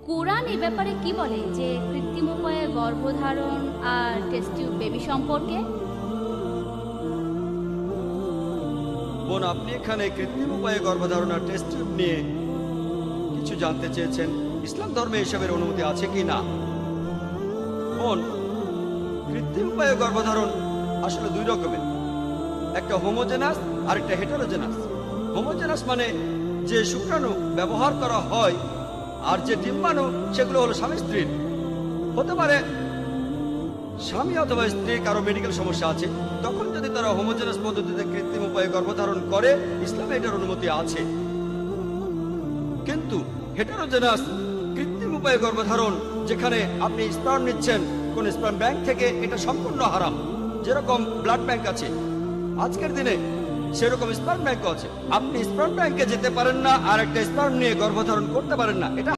কোরআন এ ব্যাপারে কি বলে, যে কৃত্রিম উপায়ে গর্ভধারণ আর টেস্ট টিউব বেবি সম্পর্কে? বোন, আপনি এখানে কৃত্রিম উপায়ে গর্ভধারণ আর টেস্ট টিউব নিয়ে কিছু জানতে চেয়েছেন। ইসলাম ধর্মে এসবের অনুমতি আছে কি না? বোন, কৃত্রিম উপায়ে গর্ভধারণ আসলে দুই রকমের, একটা হোমোজেনাস আর একটা হেটারোজেনাস। হোমোজেনাস মানে যে শুক্রাণু ব্যবহার করা হয় আর যে ডিম্বাণু সেগুলো হলো স্বামী স্ত্রীর। হতে পারে স্বামী অথবা স্ত্রীর কারো মেডিকেল সমস্যা আছে, তখন যদি তারা হোমোজেনাস পদ্ধতিতে কৃত্রিম উপায়ে গর্ভধারণ করে, ইসলামে এটার অনুমতি আছে। কিন্তু হেটারোজেনাস কৃত্রিম উপায়ে গর্ভধারণ, যেখানে আপনি স্পার্ম নিচ্ছেন কোন স্পার্ম ব্যাংক থেকে, এটা সম্পূর্ণ হারাম। যেরকম ব্লাড ব্যাংক আছে আজকের দিনে, সেরকম স্পার্ম ব্যাংকও আছে। আপনি স্পার্ম ব্যাংকে যেতে পারেন না আর একটা স্পার্ম নিয়ে গর্ভধারণ করতে পারেন না, এটা